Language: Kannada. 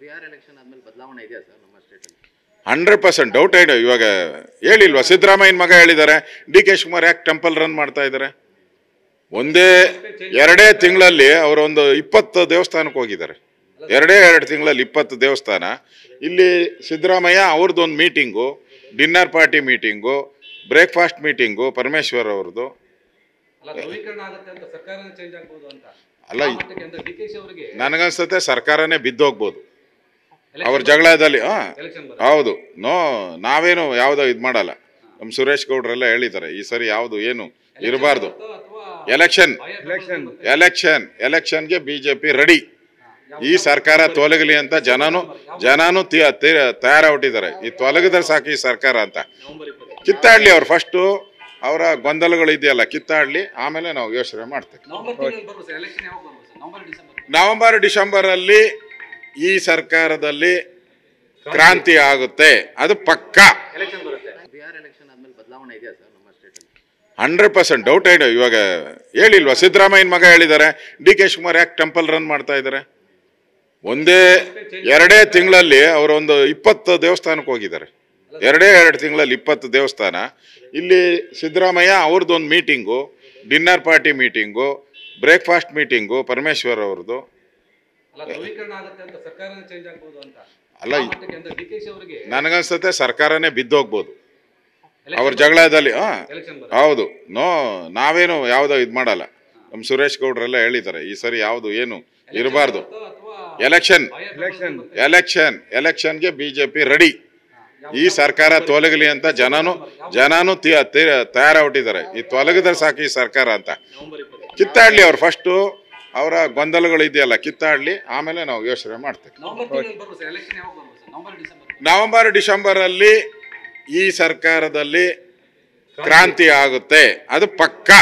ಬಿಹಾರ್ ಎಲೆಕ್ಷನ್ ಆದ್ಮೇಲೆ ಬದಲಾವಣೆ ಇದೆಯಾ ಸರ್ ನಮ್ಮ ಸ್ಟೇಟಲ್ಲಿ? 100% ಡೌಟ್ ಇದೆ. ಇವಾಗ ಹೇಳಿಲ್ವಾ, ಸಿದ್ದರಾಮಯ್ಯನ ಮಗ ಹೇಳಿದ್ದಾರೆ, ಡಿ ಕೆ ಶಿವಕುಮಾರ್ ಯಾಕೆ ಟೆಂಪಲ್ ರನ್ ಮಾಡ್ತಾ ಇದ್ದಾರೆ? ಎರಡೇ ತಿಂಗಳಲ್ಲಿ ಅವರೊಂದು 20 ದೇವಸ್ಥಾನಕ್ಕೆ ಹೋಗಿದ್ದಾರೆ. ಎರಡು ತಿಂಗಳಲ್ಲಿ 20 ದೇವಸ್ಥಾನ. ಇಲ್ಲಿ ಸಿದ್ದರಾಮಯ್ಯ ಅವ್ರದ್ದೊಂದು meeting, dinner party meeting, breakfast meeting Parameshwar ಅವ್ರದ್ದು. ಅಲ್ಲ, ನನಗನ್ಸುತ್ತೆ ಸರ್ಕಾರನೇ ಬಿದ್ದೋಗ್ಬೋದು ಅವ್ರ ಜಗಳದಲ್ಲಿ. ಹೌದು, ನಾವೇನು ಯಾವುದೋ ಇದು ಮಾಡಲ್ಲ. ನಮ್ಮ ಸುರೇಶ್ ಗೌಡ್ರೆಲ್ಲ ಹೇಳಿದ್ದಾರೆ, ಈ ಸರಿ ಯಾವುದು ಏನು ಇರಬಾರ್ದು. ಎಲೆಕ್ಷನ್ಗೆ ಬಿಜೆಪಿ ರೆಡಿ. ಈ ಸರ್ಕಾರ ತೊಲಗಲಿ ಅಂತ ಜನನು ತಯಾರಾಗ್ಬಿಟ್ಟಿದ್ದಾರೆ. ಈ ತೊಲಗಿದ್ರೆ ಸಾಕು ಈ ಸರ್ಕಾರ ಅಂತ. ಕಿತ್ತಾಡ್ಲಿ ಅವ್ರು, ಫಸ್ಟು ಅವರ ಗೊಂದಲಗಳು ಇದೆಯಲ್ಲ ಕಿತ್ತಾಡ್ಲಿ, ಆಮೇಲೆ ನಾವು ಯೋಚನೆ ಮಾಡ್ತೇವೆ. ನವೆಂಬರ್ ಡಿಸೆಂಬರ್ ಅಲ್ಲಿ ಈ ಸರ್ಕಾರದಲ್ಲಿ ಕ್ರಾಂತಿ ಆಗುತ್ತೆ, ಅದು ಪಕ್ಕಾ. ಬಿಹಾರ್ ಎಲೆಕ್ಷನ್ ಆದ್ಮೇಲೆ ಬದಲಾವಣೆ ಇದೆಯಾ ಸರ್ ನಮ್ಮ ಸ್ಟೇಟಲ್ಲಿ? 100% ಡೌಟ್ ಇದೆ. ಇವಾಗ ಹೇಳಿಲ್ವಾ, ಸಿದ್ದರಾಮಯ್ಯನ ಮಗ ಹೇಳಿದ್ದಾರೆ, ಡಿ ಕೆ ಶಿವಕುಮಾರ್ ಯಾಕೆ ಟೆಂಪಲ್ ರನ್ ಮಾಡ್ತಾ ಇದ್ದಾರೆ? ಎರಡೇ ತಿಂಗಳಲ್ಲಿ ಅವರೊಂದು 20 ದೇವಸ್ಥಾನಕ್ಕೆ ಹೋಗಿದ್ದಾರೆ. ಎರಡು ತಿಂಗಳಲ್ಲಿ 20 ದೇವಸ್ಥಾನ. ಇಲ್ಲಿ ಸಿದ್ದರಾಮಯ್ಯ ಅವ್ರದ್ದೊಂದು meeting, dinner party meeting, breakfast meeting Parameshwar ಅವ್ರದ್ದು. ಅಲ್ಲ, ನನಗನ್ಸುತ್ತೆ ಸರ್ಕಾರನೇ ಬಿದ್ದೋಗ್ಬೋದು ಅವ್ರ ಜಗಳದಲ್ಲಿ. ಹೌದು, ನಾವೇನು ಯಾವುದೋ ಇದು ಮಾಡಲ್ಲ. ನಮ್ಮ ಸುರೇಶ್ ಗೌಡ್ರೆಲ್ಲ ಹೇಳಿದ್ದಾರೆ, ಈ ಸರಿ ಯಾವುದು ಏನು ಇರಬಾರ್ದು. ಎಲೆಕ್ಷನ್ಗೆ ಬಿಜೆಪಿ ರೆಡಿ. ಈ ಸರ್ಕಾರ ತೊಲಗಲಿ ಅಂತ ಜನನು ತಯಾರಾಗ್ಬಿಟ್ಟಿದ್ದಾರೆ. ಈ ತೊಲಗಿದ್ರೆ ಸಾಕು ಈ ಸರ್ಕಾರ ಅಂತ. ಕಿತ್ತಾಡ್ಲಿ ಅವ್ರು, ಫಸ್ಟು ಅವರ ಗೊಂದಲಗಳು ಇದೆಯಲ್ಲ ಕಿತ್ತಾಡ್ಲಿ, ಆಮೇಲೆ ನಾವು ಯೋಚನೆ ಮಾಡ್ತೇವೆ. ನವೆಂಬರ್ ಡಿಸೆಂಬರ್ ಅಲ್ಲಿ ಈ ಸರ್ಕಾರದಲ್ಲಿ ಕ್ರಾಂತಿ ಆಗುತ್ತೆ, ಅದು ಪಕ್ಕಾ.